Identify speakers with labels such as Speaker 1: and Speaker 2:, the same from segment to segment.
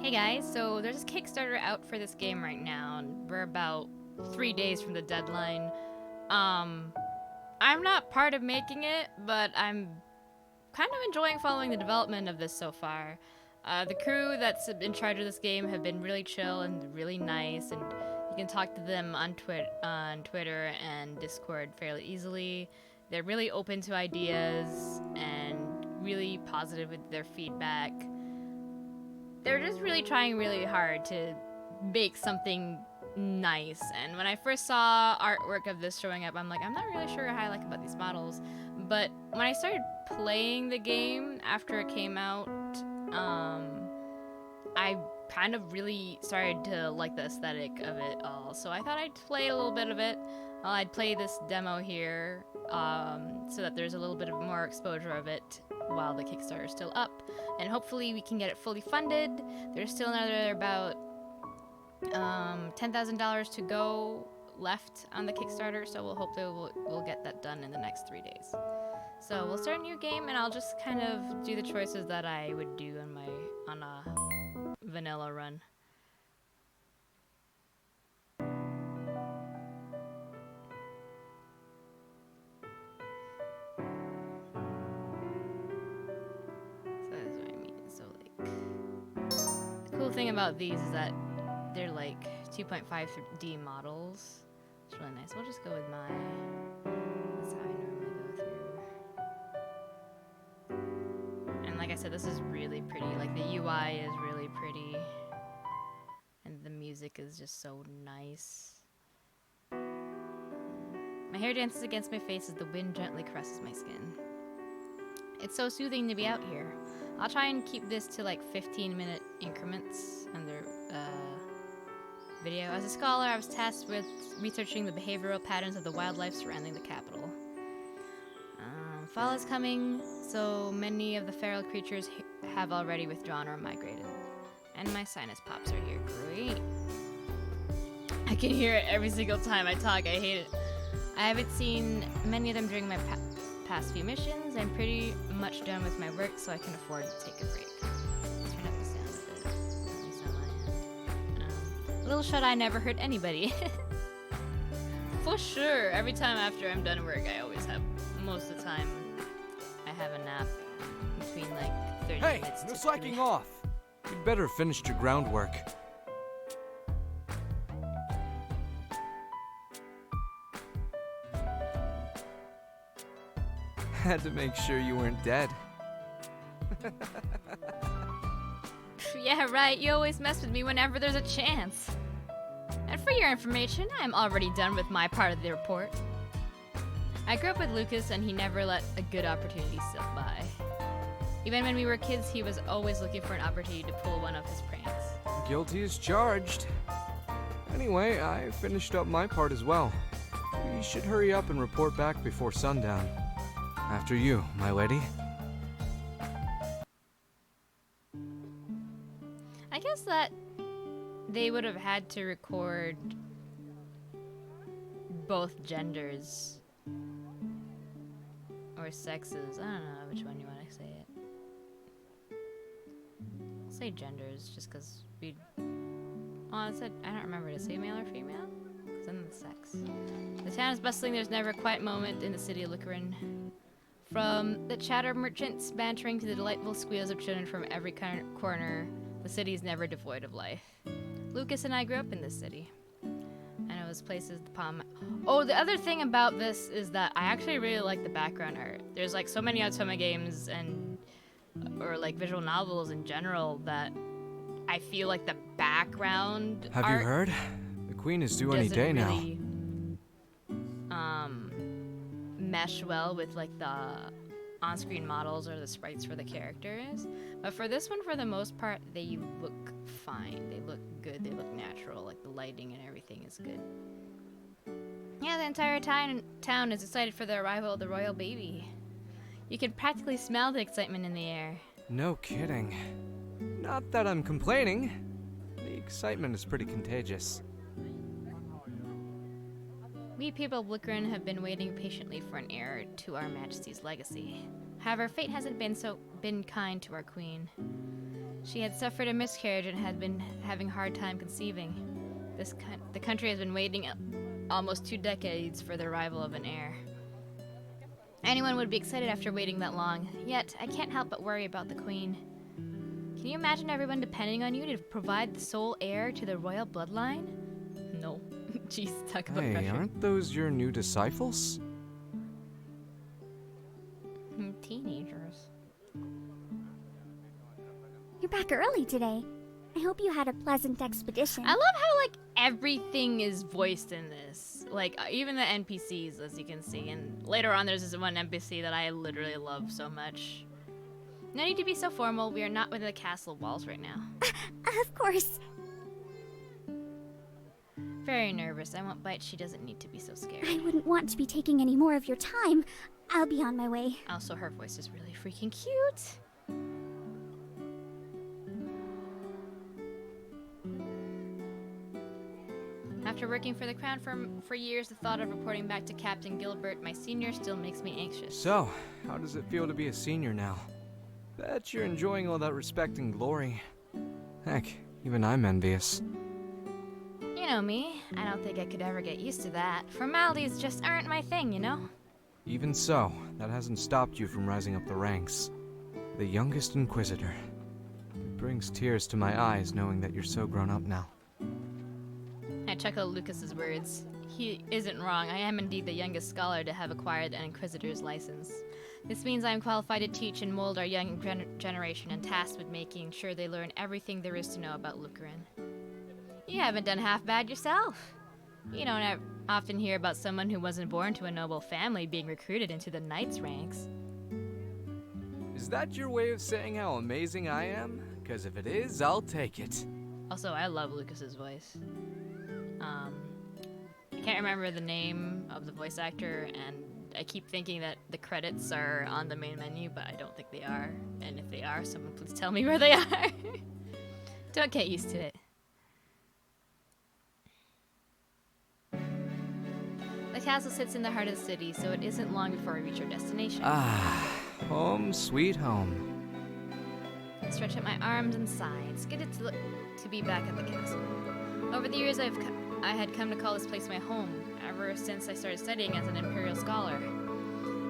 Speaker 1: Hey guys, so there's this Kickstarter out for this game right now, and we're about 3 days from the deadline. I'm not part of making it, but I'm kind of enjoying following the development of this so far. The crew that's in charge of this game have been really chill and really nice, and you can talk to them on Twitter and Discord fairly easily. They're really open to ideas and really positive with their feedback. They're just really trying really hard to make something nice. And when I first saw artwork of this showing up, I'm like, I'm not really sure how I like about these models. But when I started playing the game after it came out, I kind of really started to like the aesthetic of it all. So I thought I'd play a little bit of it. I'd play this demo here so that there's a little bit of more exposure of it while the Kickstarter is still up. And hopefully we can get it fully funded. There's still another about $10,000 to go left on the Kickstarter, so we'll get that done in the next 3 days. So we'll start a new game, and I'll just kind of do the choices that I would do on a vanilla run. So that's what I mean. So like, the cool thing about these is that they're like 2.5D models. It's really nice. We'll just go with that's how I normally go through. And like I said, this is really pretty. Like the UI is really pretty. And the music is just so nice. My hair dances against my face as the wind gently caresses my skin. It's so soothing to be out here. I'll try and keep this to like 15-minute increments under video. As a scholar, I was tasked with researching the behavioral patterns of the wildlife surrounding the capital. Fall is coming, so many of the feral creatures have already withdrawn or migrated. And my sinus pops are here. Great. I can hear it every single time I talk. I hate it. I haven't seen many of them during my past few missions. I'm pretty much done with my work, so I can afford to take a break. Turn up the sound a bit. Let me sound my end. Little shut-eye never hurt anybody. For sure. Every time after I'm done work, I always have, most of the time, I have a nap between like 30 minutes
Speaker 2: Hey,
Speaker 1: to
Speaker 2: no slacking off. You'd better have finished your groundwork. Had to make sure you weren't dead.
Speaker 1: Yeah, right. You always mess with me whenever there's a chance. And for your information, I'm already done with my part of the report. I grew up with Lucas, and he never let a good opportunity slip by. Even when we were kids, he was always looking for an opportunity to pull one of his pranks.
Speaker 2: Guilty as charged. Anyway, I finished up my part as well. We should hurry up and report back before sundown. After you, my lady.
Speaker 1: I guess that they would have had to record both genders or sexes. I don't know which one you want to say it. I'll say genders just because we. Oh, it said, I don't remember. Did it say male or female? Because then it's sex. The town is bustling. There's never a quiet moment in the city of Lucarin. From the chatter merchants bantering to the delightful squeals of children from every corner, the city is never devoid of life. Lucas and I grew up in this city. And it was places the palm. Oh, the other thing about this is that I actually really like the background art. There's like so many Otome games or like visual novels in general that I feel like the background
Speaker 2: Have
Speaker 1: art
Speaker 2: you heard? The queen is due any
Speaker 1: doesn't
Speaker 2: day now.
Speaker 1: really, mesh well with like the on-screen models or the sprites for the characters. But for this one, for the most part, they look fine. They look good. They look natural. Like the lighting and everything is good. Yeah, the entire town is excited for the arrival of the royal baby. You can practically smell the excitement in the air.
Speaker 2: No kidding. Not that I'm complaining. The excitement is pretty contagious.
Speaker 1: We people of Lucarin have been waiting patiently for an heir to our Majesty's legacy. However, fate hasn't been kind to our queen. She had suffered a miscarriage and had been having a hard time conceiving. The country has been waiting almost 2 decades for the arrival of an heir. Anyone would be excited after waiting that long, yet I can't help but worry about the queen. Can you imagine everyone depending on you to provide the sole heir to the royal bloodline? No. Jeez, talk about
Speaker 2: Hey,
Speaker 1: pressure.
Speaker 2: aren't those your new disciples?
Speaker 1: Teenagers.
Speaker 3: You're back early today. I hope you had a pleasant expedition.
Speaker 1: I love how, like, everything is voiced in this. Like, even the NPCs, as you can see. And later on, there's this one NPC that I literally love so much. No need to be so formal. We are not within the castle walls right now.
Speaker 3: Of course.
Speaker 1: Very nervous. I won't bite. She doesn't need to be so scared.
Speaker 3: I wouldn't want to be taking any more of your time. I'll be on my way.
Speaker 1: Also, her voice is really freaking cute. After working for the Crown for years, the thought of reporting back to Captain Gilbert, my senior, still makes me anxious.
Speaker 2: So, how does it feel to be a senior now? Bet you're enjoying all that respect and glory. Heck, even I'm envious.
Speaker 1: You know me. I don't think I could ever get used to that. Formalities just aren't my thing, you know?
Speaker 2: Even so, that hasn't stopped you from rising up the ranks. The youngest Inquisitor. It brings tears to my eyes knowing that you're so grown up now.
Speaker 1: I chuckle at Lucas's words. He isn't wrong. I am indeed the youngest scholar to have acquired an Inquisitor's license. This means I am qualified to teach and mold our young generation and tasked with making sure they learn everything there is to know about Lucarin. You haven't done half bad yourself. You don't often hear about someone who wasn't born to a noble family being recruited into the Knights ranks.
Speaker 2: Is that your way of saying how amazing I am? Because if it is, I'll take it.
Speaker 1: Also, I love Lucas's voice. I can't remember the name of the voice actor, and I keep thinking that the credits are on the main menu, but I don't think they are. And if they are, someone please tell me where they are. Don't get used to it. The castle sits in the heart of the city, so it isn't long before we reach our destination.
Speaker 2: Ah, home sweet home.
Speaker 1: I stretch out my arms and sigh. It's good to be back at the castle. Over the years, I had come to call this place my home, ever since I started studying as an Imperial Scholar.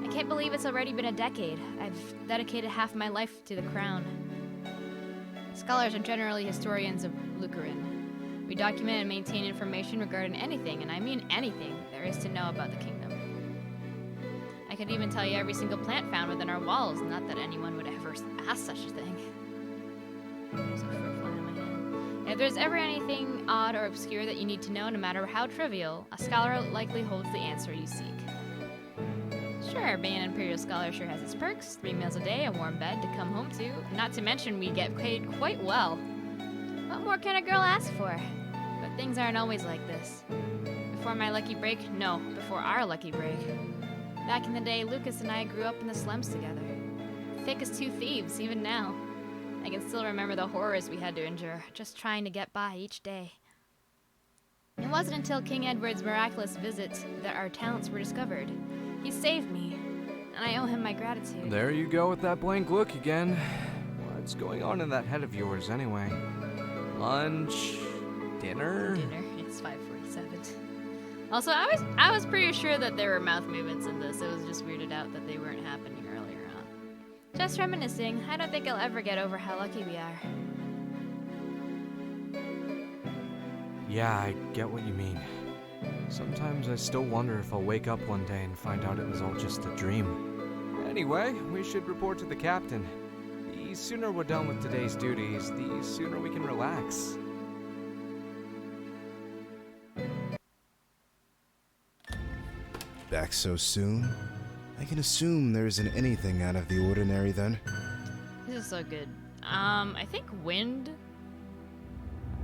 Speaker 1: I can't believe it's already been a decade. I've dedicated half my life to the crown. Scholars are generally historians of Lucarin. We document and maintain information regarding anything, and I mean anything, there is to know about the kingdom. I could even tell you every single plant found within our walls, not that anyone would ever ask such a thing. There's a fruit fly in my hand. If there's ever anything odd or obscure that you need to know, no matter how trivial, a scholar likely holds the answer you seek. Sure, being an Imperial Scholar sure has its perks. 3 meals a day, a warm bed to come home to. Not to mention we get paid quite well. What more can a girl ask for? But things aren't always like this. Before my lucky break? No, before our lucky break. Back in the day, Lucas and I grew up in the slums together. Thick as 2 thieves, even now. I can still remember the horrors we had to endure, just trying to get by each day. It wasn't until King Edward's miraculous visit that our talents were discovered. He saved me, and I owe him my gratitude.
Speaker 2: There you go with that blank look again. What's going on in that head of yours anyway? Lunch? Dinner?
Speaker 1: Dinner. It's 5:47. Also, I was pretty sure that there were mouth movements in this. It was just weirded out that they weren't happening earlier on. Just reminiscing. I don't think I'll ever get over how lucky we are.
Speaker 2: Yeah, I get what you mean. Sometimes I still wonder if I'll wake up one day and find out it was all just a dream. Anyway, we should report to the captain. The sooner we're done with today's duties, the sooner we can relax.
Speaker 4: Back so soon? I can assume there isn't anything out of the ordinary then.
Speaker 1: This is so good. I think Wind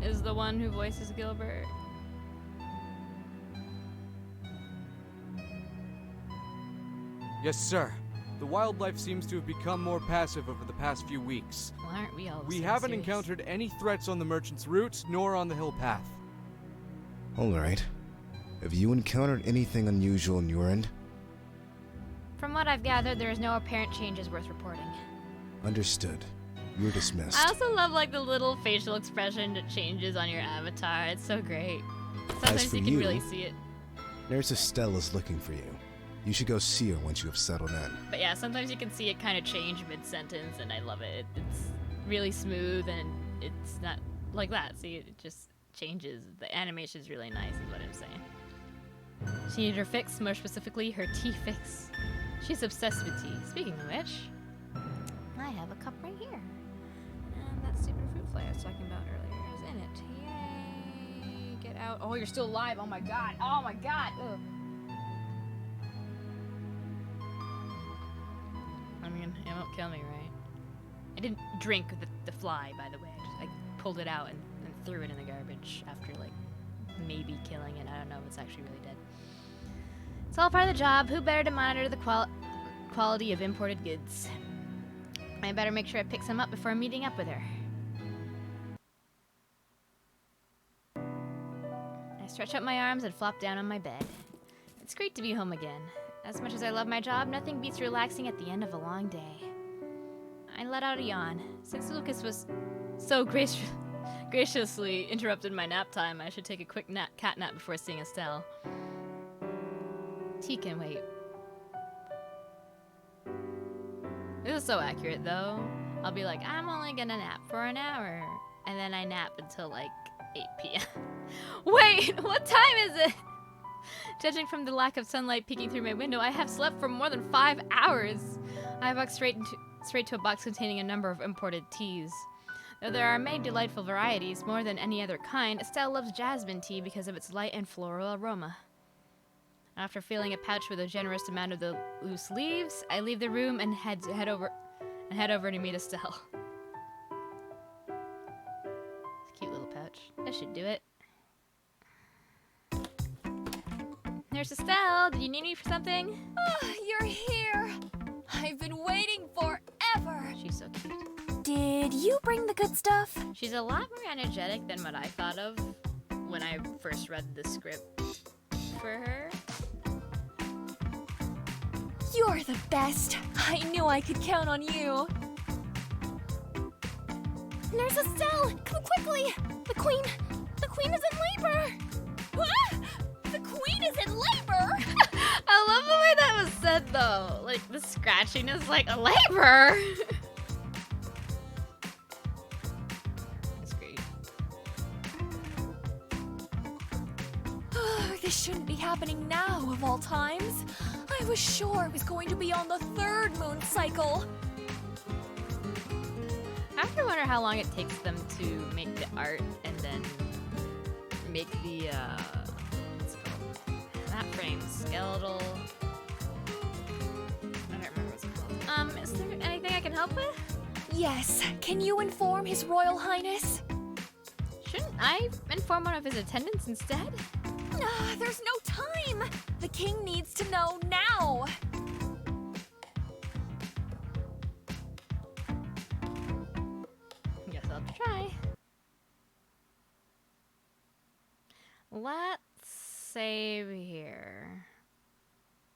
Speaker 1: is the one who voices Gilbert.
Speaker 2: Yes, sir. The wildlife seems to have become more passive over the past few weeks.
Speaker 1: Well, aren't we all?
Speaker 2: We
Speaker 1: so
Speaker 2: haven't
Speaker 1: serious?
Speaker 2: encountered any threats on the merchant's route, nor on the hill path.
Speaker 4: Alright. Have you encountered anything unusual on your end?
Speaker 1: From what I've gathered, there is no apparent changes worth reporting.
Speaker 4: Understood. You're dismissed.
Speaker 1: I also love like the little facial expression that changes on your avatar. It's so great. Sometimes
Speaker 4: for
Speaker 1: you can
Speaker 4: you-
Speaker 1: really see it.
Speaker 4: Nurse Estelle is looking for you. You should go see her once you have settled in.
Speaker 1: But yeah, sometimes you can see it kind of change mid-sentence, and I love it. It's really smooth, and it's not like that. See, it just changes. The animation is really nice, is what I'm saying. She needed her fix, more specifically, her tea fix. She's obsessed with tea. Speaking of which, I have a cup right here. And that stupid fruit fly I was talking about earlier is in it. Yay! Get out. Oh, you're still alive. Oh my god. Oh my god. Ugh. I mean, it won't kill me, right? I didn't drink the fly, by the way. I pulled it out and threw it in the garbage after, like, maybe killing it. I don't know if it's actually really dead. It's all part of the job. Who better to monitor the quality of imported goods? I better make sure I pick some up before meeting up with her. I stretch out my arms and flop down on my bed. It's great to be home again. As much as I love my job, nothing beats relaxing at the end of a long day. I let out a yawn. Since Lucas was so graciously interrupted my nap time, I should take a quick cat nap before seeing Estelle. Tea can wait. This is so accurate, though. I'll be like, I'm only gonna nap for an hour. And then I nap until, like, 8 p.m. Wait, what time is it? Judging from the lack of sunlight peeking through my window, I have slept for more than 5 hours. I walked straight to a box containing a number of imported teas. Though there are many delightful varieties, more than any other kind, Estelle loves jasmine tea because of its light and floral aroma. After filling a pouch with a generous amount of the loose leaves, I leave the room and head over to meet Estelle. Cute little pouch. That should do it. There's Estelle. Did you need me for something?
Speaker 5: Oh, you're here. I've been waiting forever.
Speaker 1: She's so cute.
Speaker 5: Did you bring the good stuff?
Speaker 1: She's a lot more energetic than what I thought of when I first read the script for her.
Speaker 5: You're the best. I knew I could count on you. Nurse Estelle, come quickly. The queen is in labor. Ah! The queen is in labor.
Speaker 1: I love the way that was said, though. Like, the scratching is like a labor. That's great.
Speaker 5: This shouldn't be happening now, of all times. I was sure it was going to be on the 3rd moon cycle.
Speaker 1: I have to wonder how long it takes them to make the art and then make the, what's it called? Not frame, skeletal. I don't remember what's it called. Is there anything I can help with?
Speaker 5: Yes, can you inform His Royal Highness?
Speaker 1: Shouldn't I inform one of his attendants instead?
Speaker 5: There's no time! The king needs to know now!
Speaker 1: Guess I'll try. Let's save here.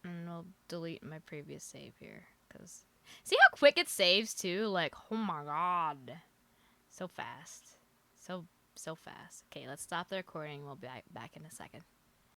Speaker 1: And we'll delete my previous save here. Cause see how quick it saves too? Like, oh my god. So fast. So fast. Okay, let's stop the recording. We'll be back in a second.